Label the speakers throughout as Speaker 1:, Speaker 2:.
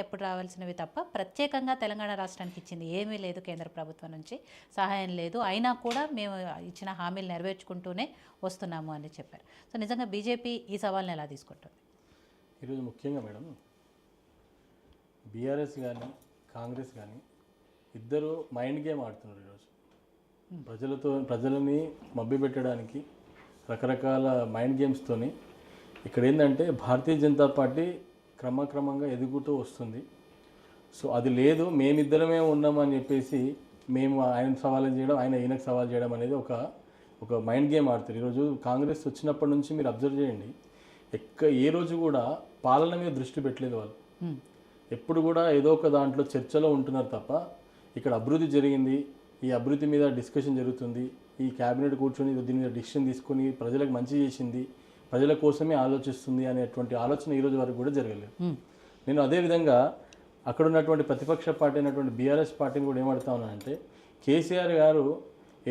Speaker 1: ఎప్పుడు రావాల్సినవి తప్ప ప్రత్యేకంగా తెలంగాణ రాష్ట్రానికి ఇచ్చింది ఏమీ లేదు. కేంద్ర ప్రభుత్వం నుంచి సహాయం లేదు. అయినా కూడా మేము ఇచ్చిన హామీలు నెరవేర్చుకుంటూనే వస్తున్నాము అని చెప్పారు. సో నిజంగా బీజేపీ ఈ సవాల్ని ఎలా తీసుకుంటుంది?
Speaker 2: ఈరోజు ముఖ్యంగా మేడం బీఆర్ఎస్ కానీ కాంగ్రెస్ కానీ ఇద్దరు మైండ్ గేమ్ ఆడుతున్నారు. ఈరోజు ప్రజలని మభ్యపెట్టడానికి రకరకాల మైండ్ గేమ్స్తోని ఇక్కడ ఏంటంటే భారతీయ జనతా పార్టీ క్రమక్రమంగా ఎదుగుతూ వస్తుంది. సో అది లేదు, మేమిద్దరమే ఉన్నామని చెప్పేసి మేము ఆయన సవాలు చేయడం, ఆయన ఈయనకు సవాల్ చేయడం అనేది ఒక మైండ్ గేమ్ ఆడుతారు. ఈరోజు కాంగ్రెస్ వచ్చినప్పటి నుంచి మీరు అబ్జర్వ్ చేయండి, ఏ రోజు కూడా పాలన మీద దృష్టి పెట్టలేదు వాళ్ళు. ఎప్పుడు కూడా ఏదో ఒక దాంట్లో చర్చలో ఉంటున్నారు తప్ప ఇక్కడ అభివృద్ధి జరిగింది, ఈ అభివృద్ధి మీద డిస్కషన్ జరుగుతుంది, ఈ క్యాబినెట్ కూర్చొని దీని మీద డిసిషన్ తీసుకొని ప్రజలకు మంచి చేసింది, ప్రజల కోసమే ఆలోచిస్తుంది అనేటువంటి ఆలోచన ఈరోజు వరకు కూడా జరగలేదు. నేను అదేవిధంగా అక్కడ ఉన్నటువంటి ప్రతిపక్ష పార్టీ అయినటువంటి బీఆర్ఎస్ పార్టీని కూడా ఏమడుతా ఉన్నానంటే, కేసీఆర్ గారు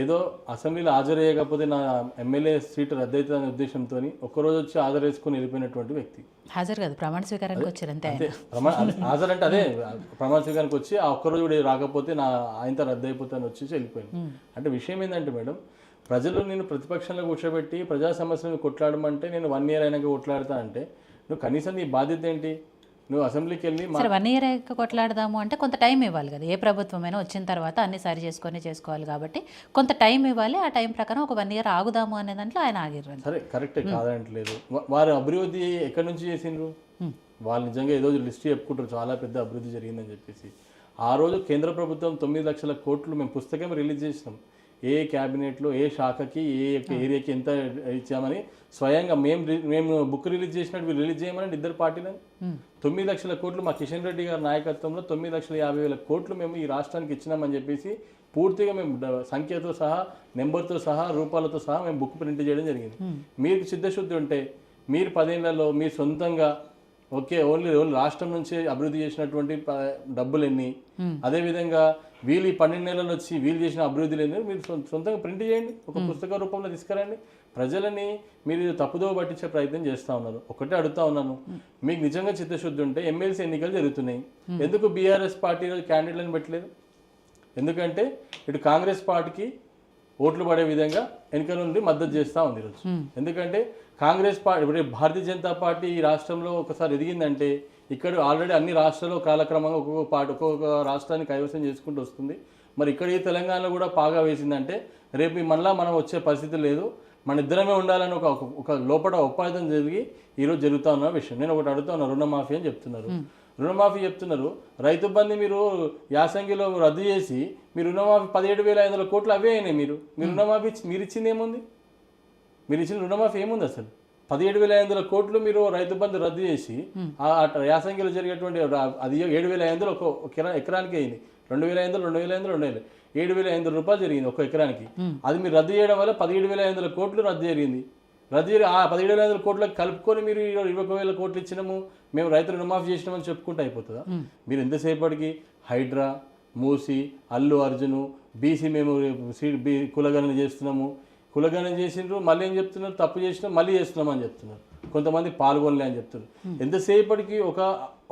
Speaker 2: ఏదో అసెంబ్లీలో హాజరయ్యకపోతే నా ఎమ్మెల్యే సీటు రద్దవుతుందనే ఉద్దేశంతో ఒక్కరోజు వచ్చి హాజరేసుకుని వెళ్ళిపోయినటువంటి వ్యక్తి.
Speaker 1: హాజరు కాదు, ప్రమాణ స్వీకారానికి వచ్చారు అంతే.
Speaker 2: హాజరు అంటే అదే ప్రమాణ స్వీకారానికి వచ్చి ఆ ఒక్కరోజు కూడా రాకపోతే నా ఆయనతో రద్దు అయిపోతాను వచ్చేసి వెళ్ళిపోయింది. అంటే విషయం ఏంటంటే మేడం, ప్రజలు నేను ప్రతిపక్షంలో కూర్చోబెట్టి ప్రజా సమస్యలను కొట్లాడమంటే నేను 1 year అయినాక కొట్లాడతా అంటే నువ్వు కనీసం నీ బాధ్యత ఏంటి? నువ్వు అసెంబ్లీకి వెళ్ళి
Speaker 1: 1 year కొట్లాడదాము అంటే కొంత టైం ఇవ్వాలి కదా. ఏ ప్రభుత్వమైనా వచ్చిన తర్వాత అన్ని సరి చేసుకోవాలి కాబట్టి కొంత టైం ఇవ్వాలి. ఆ టైం ప్రకారం ఒక 1 year ఆగుదాము అనే దాంట్లో ఆయన ఆగిర్రు.
Speaker 2: సరే, కరెక్టే, కాదంటలేదు. వారి అభివృద్ధి ఎక్కడి నుంచి చేసిండ్రు? వాళ్ళు నిజంగా ఏదో లిస్ట్ చెప్పుకుంటారు చాలా పెద్ద అభివృద్ధి జరిగిందని చెప్పేసి. ఆ రోజు కేంద్ర ప్రభుత్వం 9 లక్షల కోట్లు మేము పుస్తకం రిలీజ్ చేసినాం. ఏ క్యాబినెట్లో ఏ శాఖకి ఏ ఏరియాకి ఎంత ఇచ్చామని స్వయంగా మేము బుక్ రిలీజ్ చేసినట్టు వీళ్ళు రిలీజ్ చేయమని ఇద్దరు పార్టీలని 9 లక్షల కోట్లు మా కిషన్ రెడ్డి గారి నాయకత్వంలో 9,50,000 కోట్లు మేము ఈ రాష్ట్రానికి ఇచ్చినామని చెప్పేసి పూర్తిగా మేము సంఖ్యతో సహా, నెంబర్తో సహా, రూపాలతో సహా మేము బుక్ ప్రింట్ చేయడం జరిగింది. మీకు చిత్తశుద్ధి ఉంటే మీరు 10 ఏళ్లలో మీరు సొంతంగా ఓన్లీ రాష్ట్రం నుంచి అభివృద్ధి చేసినటువంటి డబ్బులు ఎన్ని, అదేవిధంగా వీళ్ళు ఈ 12 నెలలు వచ్చి వీళ్ళు చేసిన అభివృద్ధులు ఎన్ని మీరు సొంతంగా ప్రింట్ చేయండి, ఒక పుస్తక రూపంలో తీసుకురండి. ప్రజలని మీరు తప్పుదోవ పట్టించే ప్రయత్నం చేస్తూ ఉన్నారు. ఒకటే అడుగుతా ఉన్నాను, మీకు నిజంగా చిత్తశుద్ధి ఉంటే ఎమ్మెల్సీ ఎన్నికలు జరుగుతున్నాయి, ఎందుకు బీఆర్ఎస్ పార్టీ క్యాండిడేట్లను పెట్టలేదు? ఎందుకంటే ఇటు కాంగ్రెస్ పార్టీకి ఓట్లు పడే విధంగా వెనుక నుండి మద్దతు చేస్తూ ఉంది ఈరోజు. ఎందుకంటే కాంగ్రెస్ పార్టీ ఇప్పుడు భారతీయ జనతా పార్టీ ఈ రాష్ట్రంలో ఒకసారి ఎదిగిందంటే ఇక్కడ ఆల్రెడీ అన్ని రాష్ట్రాల్లో కాలక్రమంగా ఒక్కొక్క రాష్ట్రాన్ని కైవసం చేసుకుంటూ వస్తుంది. మరి ఇక్కడ ఈ తెలంగాణలో కూడా పాగా వేసిందంటే రేపు మళ్ళీ మనం వచ్చే పరిస్థితి లేదు, మన ఇద్దరమే ఉండాలని ఒక లోపల ఒప్పందం జరిగి ఈరోజు జరుగుతూ ఉన్న విషయం. నేను ఒకటి అడుగుతా ఉన్నా, రుణమాఫీ అని చెప్తున్నారు, రుణమాఫీ చెప్తున్నారు. రైతు బంధు మీరు యాసంగిలో రద్దు చేసి మీరు రుణమాఫీ 17,500 కోట్లు అవే అయినాయి. మీరు రుణమాఫీ మీరు ఇచ్చింది ఏముంది? మీరు ఇచ్చిన రుణమాఫీ ఏముంది? అసలు 17,500 కోట్లు మీరు రైతు బంధు రద్దు చేసి యాసంగిలో జరిగేటువంటి అది 7,500 ఒక ఎకరానికి అయింది. 2,500 7,500 రూపాయలు జరిగింది ఒక ఎకరానికి. అది మీరు రద్దు చేయడం వల్ల 17,500 కోట్లు రద్దు జరిగింది. ఆ 17,500 కోట్లకు కలుపుకొని మీరు 21,000 కోట్లు ఇచ్చినాము, మేము రైతులు రుణమాఫీ చేసినామని చెప్పుకుంటూ అయిపోతుందా? మీరు ఎంతసేపటికి హైడ్రా, మూసి, అల్లు అర్జును, బీసీ మేము కులగణన చేస్తున్నాము, కులగణన చేసినారు, మళ్ళీ ఏం చెప్తున్నారు, తప్పు చేసినాం మళ్ళీ చేస్తున్నాం అని చెప్తున్నారు. కొంతమంది పాల్గొనలే అని చెప్తున్నారు. ఎంతసేపటికి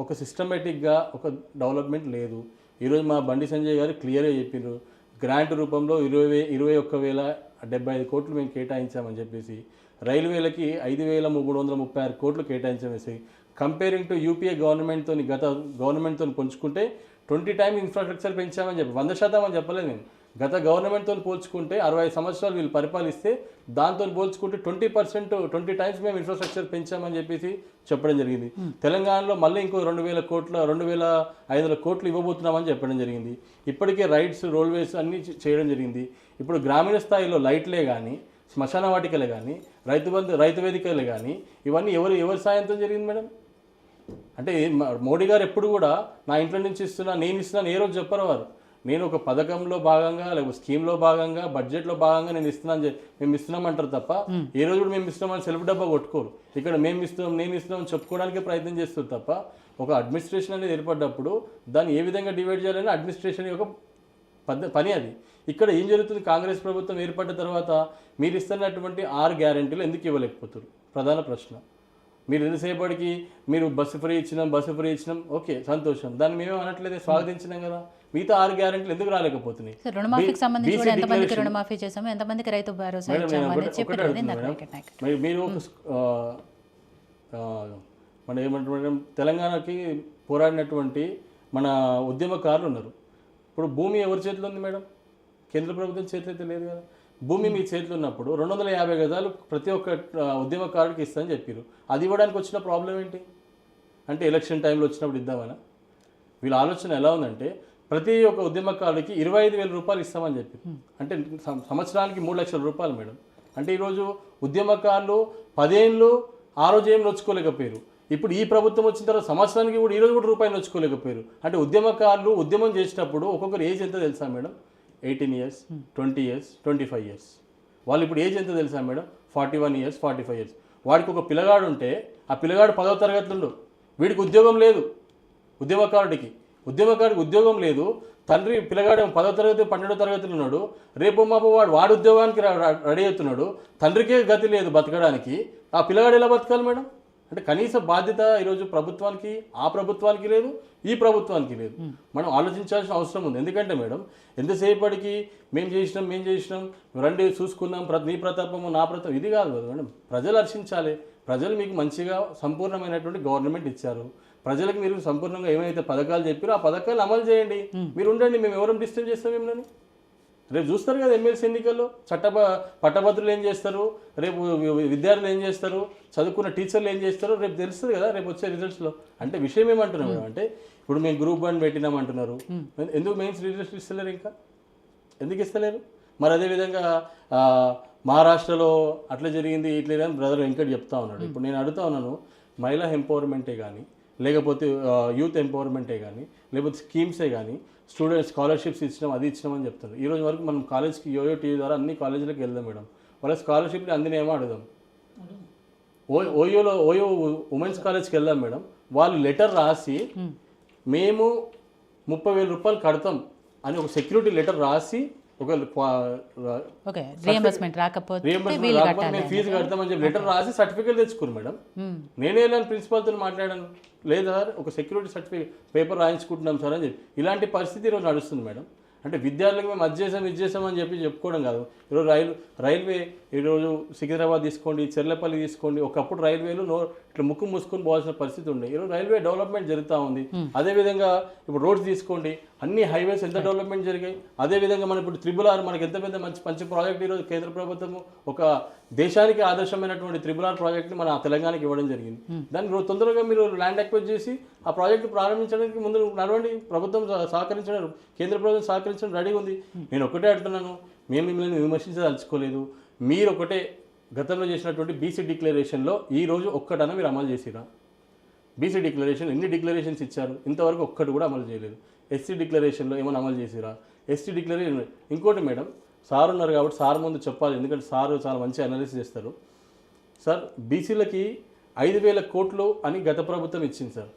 Speaker 2: ఒక సిస్టమేటిక్గా ఒక డెవలప్మెంట్ లేదు. ఈరోజు మా బండి సంజయ్ గారు క్లియర్గా చెప్పినారు, గ్రాంట్ రూపంలో 21,075 కోట్లు మేము కేటాయించామని చెప్పేసి, రైల్వేలకి 5,336 కోట్లు కేటాయించామేసి. కంపేరింగ్ టు యూపీఏ గవర్నమెంట్తో గత గవర్నమెంట్తో పంచుకుంటే 20 times ఇన్ఫ్రాస్ట్రక్చర్ పెంచామని చెప్పి 100% అని చెప్పలేదు నేను. గత గవర్నమెంట్తో పోల్చుకుంటే 60 సంవత్సరాలు వీళ్ళు పరిపాలిస్తే దాంతో పోల్చుకుంటే 20 times మేము ఇన్ఫ్రాస్ట్రక్చర్ పెంచామని చెప్పేసి చెప్పడం జరిగింది. తెలంగాణలో మళ్ళీ ఇంకో 2,500 కోట్లు ఇవ్వబోతున్నామని చెప్పడం జరిగింది. ఇప్పటికే రైడ్స్, రోల్వేస్ అన్నీ చేయడం జరిగింది. ఇప్పుడు గ్రామీణ స్థాయిలో లైట్లే కానీ, శ్మశాన వాటికలే కానీ, రైతు వేదికలే కానీ ఇవన్నీ ఎవరి సాయంతో జరిగింది మేడం? అంటే మోడీ గారు ఎప్పుడు కూడా నా ఇంట్లో నుంచి నేను ఇస్తున్నాను ఏ రోజు చెప్పరు వారు. నేను ఒక పథకంలో భాగంగా లేకపోతే స్కీమ్లో భాగంగా బడ్జెట్లో భాగంగా మేము ఇస్తున్నామంటారు తప్ప ఏ రోజు కూడా మేము ఇస్తున్నామని సెల్ఫ్ డబ్బా కొట్టుకోరు. ఇక్కడ నేను ఇస్తున్నామని చెప్పుకోవడానికి ప్రయత్నం చేస్తారు తప్ప ఒక అడ్మినిస్ట్రేషన్ అనేది ఏర్పడ్డప్పుడు దాన్ని ఏ విధంగా డివైడ్ చేయాలని అడ్మినిస్ట్రేషన్ యొక్క పని అది. ఇక్కడ ఏం జరుగుతుంది, కాంగ్రెస్ ప్రభుత్వం ఏర్పడ్డ తర్వాత మీరు ఇస్తున్నటువంటి 6 గ్యారెంటీలు ఎందుకు ఇవ్వలేకపోతారు? ప్రధాన ప్రశ్న. మీరు ఎంతసేపటికి మీరు బస్సు ఫ్రీ ఇచ్చినాం ఓకే సంతోషం, దాన్ని మేమేం అనట్లేదు, స్వాగతించినాం కదా. మిగతా 6 గ్యారెంటీలు ఎందుకు రాలేకపోతున్నాయి?
Speaker 1: రుణమాఫీకి సంబంధించి కూడా ఎంతమందికి రుణమాఫీ చేసాము, ఎంతమందికి రైతు భరోసా ఇచ్చాము అనేది చెప్పారు కదా ఇందాక వెంకట్ నాయక్.
Speaker 2: మరి మీరు మన ఏమంటారు తెలంగాణకి పోరాడినటువంటి మన ఉద్యమకారులు ఉన్నారు. ఇప్పుడు భూమి ఎవరి చేతిలో ఉంది మేడం? కేంద్ర ప్రభుత్వం చేతిలో అయితే లేదు కదా. భూమి మీ చేతిలో ఉన్నప్పుడు 250 గజాలు ప్రతి ఒక్క ఉద్యమకారుడికి ఇస్తామని చెప్పారు. అది ఇవ్వడానికి వచ్చిన ప్రాబ్లం ఏంటి అంటే ఎలక్షన్ టైంలో వచ్చినప్పుడు ఇద్దామనా? వీళ్ళ ఆలోచన ఎలా ఉందంటే ప్రతి ఒక్క ఉద్యమకారుడికి 25,000 రూపాయలు ఇస్తామని చెప్పి, అంటే సంవత్సరానికి 3 లక్షల రూపాయలు మేడం. అంటే ఈరోజు ఉద్యమకారులు 10 ఏళ్ళు ఆ రోజు ఏం నొచ్చుకోలేకపోయారు. ఇప్పుడు ఈ ప్రభుత్వం వచ్చిన తర్వాత సంవత్సరానికి కూడా ఈరోజు కూడా రూపాయలు నొచ్చుకోలేకపోయారు. అంటే ఉద్యమకారులు ఉద్యమం చేసేటప్పుడు ఒక్కొక్కరు ఏజ్ ఎంత తెలుసా మేడం? 18 years, 20 years, 25 years. వాళ్ళు ఇప్పుడు ఏజ్ ఎంత తెలుసా మేడం? 41 years, 45 years. వాడికి ఒక పిల్లగాడు ఉంటే ఆ పిల్లగాడు 10వ తరగతిలో, వీడికి ఉద్యోగం లేదు. ఉద్యమకారుడికి ఉద్యోగం లేదు. తండ్రి పిల్లగాడు 10వ తరగతి 12వ తరగతిలో ఉన్నాడు. రేపు మాపు వాడు ఉద్యోగానికి రెడీ అవుతున్నాడు. తండ్రికే గతి లేదు బతకడానికి. ఆ పిల్లగాడు ఎలా బతకాలి మేడం? అంటే కనీస బాధ్యత ఈరోజు ప్రభుత్వానికి, ఆ ప్రభుత్వానికి లేదు, ఈ ప్రభుత్వానికి లేదు. మనం ఆలోచించాల్సిన అవసరం ఉంది. ఎందుకంటే మేడం ఎంతసేపటికి మేము చేసినాం రండి చూసుకుందాం, నీ ప్రతాపము నా ప్రతాపం, ఇది కాదు కదా మేడం. ప్రజలు హర్షించాలి. ప్రజలు మీకు మంచిగా సంపూర్ణమైనటువంటి గవర్నమెంట్ ఇచ్చారు. ప్రజలకు మీరు సంపూర్ణంగా ఏమైతే పథకాలు చెప్పారో ఆ పథకాలు అమలు చేయండి. మీరు ఉండండి, మేము ఎవరైనా డిస్టర్బ్ చేస్తాం ఏమని? రేపు చూస్తారు కదా ఎమ్మెల్సీ ఎన్నికల్లో పట్టభద్రులు ఏం చేస్తారు, రేపు విద్యార్థులు ఏం చేస్తారు, చదువుకున్న టీచర్లు ఏం చేస్తారో రేపు తెలుస్తుంది కదా రేపు వచ్చే రిజల్ట్స్లో. అంటే విషయం ఏమంటున్నాం అంటే ఇప్పుడు మేము గ్రూప్ 1 పెట్టినామంటున్నారు, ఎందుకు మెయిన్స్ రిజల్ట్స్ ఇస్తలేరు? ఇంకా ఎందుకు ఇస్తలేరు? మరి అదేవిధంగా మహారాష్ట్రలో అట్లా జరిగింది ఇట్లా అని బ్రదర్ వెంకట్ చెప్తా ఉన్నాడు. ఇప్పుడు నేను అడుగుతా ఉన్నాను, మహిళా ఎంపవర్మెంటే కానీ లేకపోతే యూత్ ఎంపవర్మెంటే కానీ లేకపోతే స్కీమ్సే కానీ స్టూడెంట్స్ స్కాలర్షిప్స్ ఇచ్చినాం అది ఇచ్చినామని చెప్తారు. ఈరోజు వరకు మనం కాలేజ్కి యోయో టీవీ ద్వారా అన్ని కాలేజీలకు వెళ్దాం మేడం, వాళ్ళ స్కాలర్షిప్లు అందినేమో అడుగుదాం. ఓయో ఉమెన్స్ కాలేజ్కి వెళ్దాం మేడం, వాళ్ళు లెటర్ రాసి మేము 30,000 రూపాయలు కడతాం అని ఒక సెక్యూరిటీ లెటర్ రాసి ఒక
Speaker 1: రీఎంబర్స్మెంట్ రాకపోతే
Speaker 2: మేము ఫీజు కడతామని చెప్పి లెటర్ రాసి సర్టిఫికేట్ తెచ్చుకోరు మేడం. నేనే ప్రిన్సిపాల్తో మాట్లాడాను, లేదా ఒక సెక్యూరిటీ సర్టిఫికేట్ పేపర్ రాయించుకుంటున్నాం సార్ అని చెప్పి. ఇలాంటి పరిస్థితి ఈరోజు నడుస్తుంది మేడం. అంటే విద్యార్థులకు మేము అది చేసాం అని చెప్పి చెప్పుకోవడం కాదు. ఈరోజు రైల్వే ఈరోజు సికింద్రాబాద్ తీసుకోండి, చెర్లపల్లి తీసుకోండి, ఒకప్పుడు రైల్వేలు ఇట్లా ముక్కు మూసుకొని పోవాల్సిన పరిస్థితి ఉండే. ఈరోజు రైల్వే డెవలప్మెంట్ జరుగుతూ ఉంది. అదేవిధంగా ఇప్పుడు రోడ్స్ తీసుకోండి, అన్ని హైవేస్ ఎంత డెవలప్మెంట్ జరిగాయి. అదేవిధంగా మనం ఇప్పుడు RRR మనకి ఎంత పెద్ద మంచి ప్రాజెక్ట్ ఈరోజు కేంద్ర ప్రభుత్వం ఒక దేశానికి ఆదర్శమైనటువంటి RRR ప్రాజెక్ట్ని మన తెలంగాణకి ఇవ్వడం జరిగింది. దాన్ని తొందరగా మీరు ల్యాండ్ అక్వైర్ చేసి ఆ ప్రాజెక్టు ప్రారంభించడానికి ముందు నడవండి. ప్రభుత్వం సహకరించడం, కేంద్ర ప్రభుత్వం సహకరించడం రెడీగా ఉంది. నేను ఒకటే అంటున్నాను, మేము మిమ్మల్ని విమర్శించదలుచుకోలేదు. మీరు ఒకటే గతంలో చేసినటువంటి బీసీ డిక్లరేషన్లో ఈరోజు ఒక్కటన్నా మీరు అమలు చేసిరా? బీసీ డిక్లరేషన్ ఎన్ని డిక్లరేషన్స్ ఇచ్చారు, ఇంతవరకు ఒక్కటి కూడా అమలు చేయలేదు. ఎస్సీ డిక్లరేషన్లో ఏమైనా అమలు చేసిరా? ST declaration. ఇంకోటి మేడం, సార్ ఉన్నారు కాబట్టి సార్ ముందు చెప్పాలి, ఎందుకంటే సార్ చాలా మంచి అనాలిసిస్ చేస్తారు. సార్ బీసీలకి 5,000 కోట్లు అని గత ప్రభుత్వం ఇచ్చింది సార్.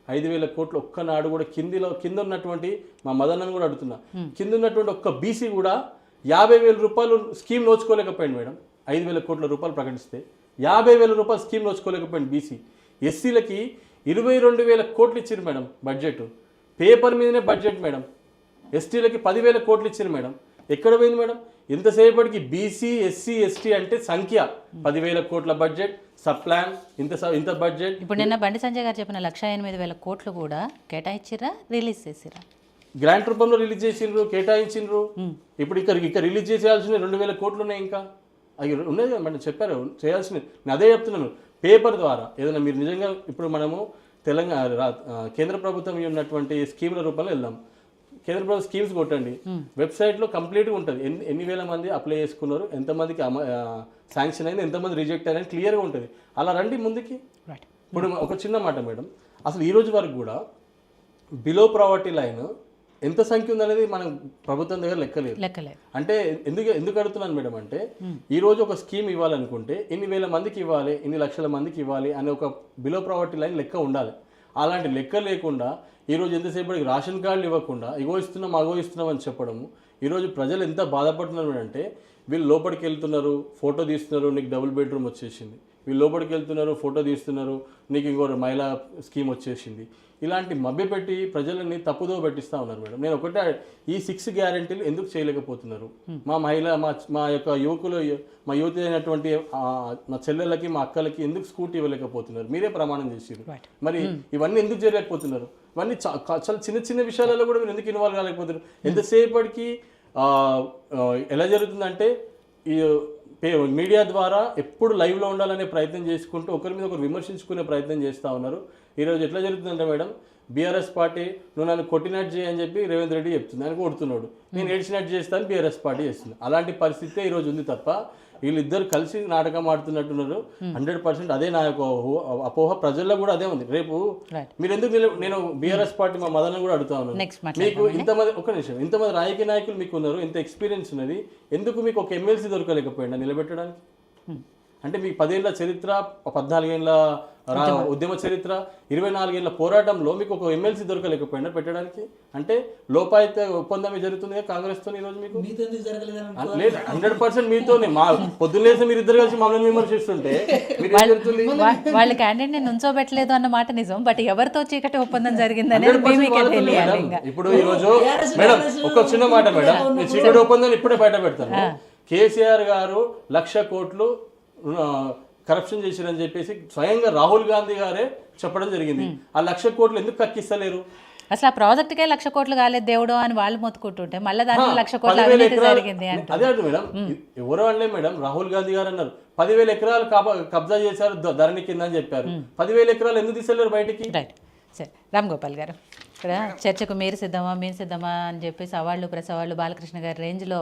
Speaker 2: 5,000 కోట్లు ఒక్కనాడు కూడా కింద ఉన్నటువంటి మా మదన్నను కూడా అడుగుతున్నా, కింద ఉన్నటువంటి ఒక్క బీసీ కూడా 50,000 రూపాయలు స్కీమ్ నోచుకోలేకపోయింది మేడం. 5,000 కోట్ల రూపాయలు ప్రకటిస్తే 50,000 రూపాయలు స్కీమ్ నోచుకోలేకపోయింది బీసీ. ఎస్సీలకి 22,000 కోట్లు ఇచ్చారు మేడం బడ్జెట్, పేపర్ మీదనే బడ్జెట్ మేడం. ఎస్టీలకి 10,000 కోట్లు ఇచ్చారు మేడం. ఎక్కడ పోయింది మేడం? ఎంతసేపటికి బీసీ ఎస్సీ ఎస్టీ అంటే సంఖ్య 10,000 కోట్ల బడ్జెట్, సబ్ ప్లాన్ ఇంత బడ్జెట్.
Speaker 1: ఇప్పుడు నిన్న బండి సంజయ్ గారు చెప్పిన 1,08,000 కోట్లు కూడా కేటాయించిరా, రిలీజ్ చేసిరా?
Speaker 2: గ్రాంట్ రూపంలో రిలీజ్ చేసిండ్రు, కేటాయించిండ్రు. ఇప్పుడు ఇక్కడ రిలీజ్ చేసేయాల్సిన 2,000 కోట్లు ఉన్నాయి. ఇంకా అవి ఉన్నాయి కదా మేడం, చెప్పారు చేయాల్సినవి. నేను అదే చెప్తున్నాను, పేపర్ ద్వారా ఏదైనా మీరు నిజంగా ఇప్పుడు మనము కేంద్ర ప్రభుత్వం ఉన్నటువంటి స్కీముల రూపంలో వెళ్దాం. కేంద్ర ప్రభుత్వ స్కీమ్స్ కొట్టండి, వెబ్సైట్లో కంప్లీట్గా ఉంటుంది. ఎన్ని వేల మంది అప్లై చేసుకున్నారు, ఎంతమందికి శాంక్షన్ అయింది, ఎంతమంది రిజెక్ట్ అయ్యారని క్లియర్గా ఉంటుంది. అలా రండి ముందుకి. ఇప్పుడు ఒక చిన్న మాట మేడం, అసలు ఈ రోజు వరకు కూడా బిలో ప్రావర్టీ లైన్ ఎంత సంఖ్య ఉందనేది మనం ప్రభుత్వం దగ్గర లెక్కలేదు. అంటే ఎందుకు అడుగుతున్నాను మేడం అంటే, ఈ రోజు ఒక స్కీమ్ ఇవ్వాలనుకుంటే ఇన్ని వేల మందికి ఇవ్వాలి, ఇన్ని లక్షల మందికి ఇవ్వాలి అనే ఒక బిలో ప్రావర్టీ లైన్ లెక్క ఉండాలి. అలాంటి లెక్క లేకుండా ఈరోజు ఎంతసేపటికి రేషన్ కార్డులు ఇవ్వకుండా ఇగో ఇస్తున్నాం అని చెప్పడము. ఈరోజు ప్రజలు ఎంత బాధపడుతున్నారు అంటే, వీళ్ళు లోపలికి వెళ్తున్నారు, ఫోటో తీస్తున్నారు, నీకు డబుల్ బెడ్రూమ్ వచ్చేసింది. వీళ్ళు లోపలికి వెళ్తున్నారు, ఫోటో తీస్తున్నారు, నీకు ఇంకో మహిళా స్కీమ్ వచ్చేసింది. ఇలాంటి మభ్యపెట్టి ప్రజలని తప్పుదో పట్టిస్తూ ఉన్నారు మేడం. నేను ఒకటే, ఈ 6 గ్యారెంటీలు ఎందుకు చేయలేకపోతున్నారు? మా మా యొక్క యువకులు, మా యువతి అయినటువంటి మా చెల్లెళ్ళకి, మా అక్కలకి ఎందుకు స్కూటీ ఇవ్వలేకపోతున్నారు? మీరే ప్రమాణం చేసారు. మరి ఇవన్నీ ఎందుకు చేయలేకపోతున్నారు? ఇవన్నీ చాలా చిన్న చిన్న విషయాలలో కూడా మీరు ఎందుకు ఇన్వాల్వ్ కాలేకపోతున్నారు? ఎంతసేపటికి ఎలా జరుగుతుందంటే, ఈ మీడియా ద్వారా ఎప్పుడు లైవ్లో ఉండాలనే ప్రయత్నం చేసుకుంటూ ఒకరి మీద ఒకరు విమర్శించుకునే ప్రయత్నం చేస్తూ ఉన్నారు. ఈరోజు ఎట్లా జరుగుతుందంటే మేడం, బీఆర్ఎస్ పార్టీ నువ్వు నన్ను కొట్టినట్టు చేయని చెప్పి రేవంత్ రెడ్డి చెప్తుంది, ఆయన కొడుతున్నాడు. నేను ఏడ్చినట్టు చేస్తాను, బీఆర్ఎస్ పార్టీ చేస్తుంది. అలాంటి పరిస్థితే ఈరోజు ఉంది తప్ప వీళ్ళిద్దరు కలిసి నాటకం ఆడుతున్నట్టున్నారు. 100% అదే నా యొక్క అపోహ, ప్రజల్లో కూడా అదే ఉంది. రేపు మీరు ఎందుకు నేను బీఆర్ఎస్ పార్టీ మా మదన కూడా అడుగుతా ఉన్నాను, మీకు ఇంతమంది, ఒక నిమిషం, ఇంతమంది రాజకీయ నాయకులు మీకు ఉన్నారు, ఇంత ఎక్స్పీరియన్స్ ఉన్నది, ఎందుకు మీకు ఒక ఎమ్మెల్సీ దొరకలేకపోయిందా నిలబెట్టడానికి? అంటే మీకు 10 ఏళ్ళ చరిత్ర, 14 ఏళ్ళ ఉద్యమ చరిత్ర, 24 ఏళ్ళ పోరాటంలో మీకు ఒక ఎమ్మెల్సీ దొరకలేకపోయినా పెట్టడానికి? అంటే లోపాయిత ఒప్పందమే జరుగుతుంది కాంగ్రెస్తో ఈరోజు మీకు? లేదు, 100% మీతోనే. మా పొద్దున్నేసి మీరు ఇద్దరు కలిసి మమ్మల్ని విమర్శిస్తుంటే జరుగుతుంది.
Speaker 1: వాళ్ళ క్యాండిడేట్ నేను ఉంచోబెట్టలేదు అన్న మాట నిజం, బట్ ఎవరితో చీకటి ఒప్పందం జరిగిందని
Speaker 2: ఇప్పుడు ఈ రోజు మేడం ఒక చిన్న మాట మేడం, చీకటి ఒప్పందం ఇప్పుడే బయట పెడతాను. కేసీఆర్ గారు 1,00,000 కోట్లు కరప్షన్ చేశారని చెప్పేసి స్వయంగా రాహుల్ గాంధీ గారే చెప్పడం జరిగింది. ఆ 1,00,000 కోట్లు ఎందుకు కక్కిస్తలేరు?
Speaker 1: అసలు ఆ ప్రాజెక్టుకే 1,00,000 కోట్లు కాలేదు దేవుడు అని వాళ్ళు మొత్తుకుంటుంటే మళ్ళీ దాంట్లో 1,00,000 కోట్లు అవినీతి జరిగింది అంటే
Speaker 2: అదే అండి మేడం. ఎవరో అనలే మేడం, రాహుల్ గాంధీ గారు అన్నారు 10,000 ఎకరాలు కబ్జా చేశారు ధరణి కింద అని చెప్పారు. 10,000 ఎకరాలు ఎందుకు తీసలేరు బయటికి?
Speaker 1: రైట్. సరే, రామ్ గోపాల్ గారు, ఇక్కడ చర్చకు మీరు సిద్ధమా అని చెప్పి సవాళ్ళు ప్రసవాళ్ళు బాలకృష్ణ గారి రేంజ్లో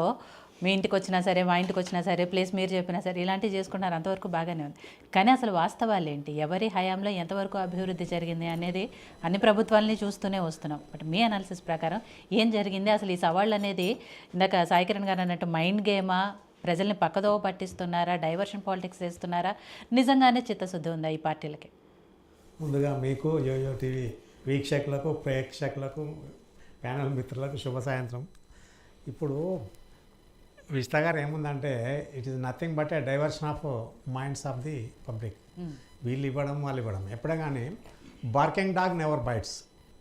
Speaker 1: మీ ఇంటికి వచ్చినా సరే, మా ఇంటికి వచ్చినా సరే, ప్లేస్ మీరు చెప్పినా సరే, ఇలాంటివి చేసుకుంటున్నారు, అంతవరకు బాగానే ఉంది. కానీ అసలు వాస్తవాలు ఏంటి, ఎవరి హయాంలో ఎంతవరకు అభివృద్ధి జరిగింది అనేది అన్ని ప్రభుత్వాలని చూస్తూనే వస్తున్నాం. బట్ మీ అనాలిసిస్ ప్రకారం ఏం జరిగింది అసలు? ఈ సవాళ్ళు అనేది ఇందాక సాయి కిరణ్ గారు అన్నట్టు మైండ్ గేమా, ప్రజల్ని పక్కదోవ పట్టిస్తున్నారా, డైవర్షన్ పాలిటిక్స్ చేస్తున్నారా, నిజంగానే చిత్తశుద్ధి ఉందా ఈ పార్టీలకి?
Speaker 3: ముందుగా మీకు యోయో టీవీ వీక్షకులకు, ప్రేక్షకులకు, ప్యానల్ మిత్రులకు శుభ సాయంత్రం. ఇప్పుడు విజిత గారు ఏముందంటే, it is nothing but A diversion of minds of the public. వీళ్ళు ఇవ్వడం, వాళ్ళు ఇవ్వడం. ఎప్పుడే కానీ బార్కింగ్ డాగ్ నెవర్ బైట్స్.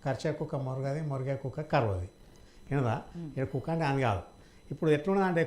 Speaker 3: కరిచే కుక్క మొరగది, మొరిగే కుక్క కరవది. ఏనదా? ఇక్కడ కుక్క అంటే అని కాదు. ఇప్పుడు ఎట్లున్నదంటే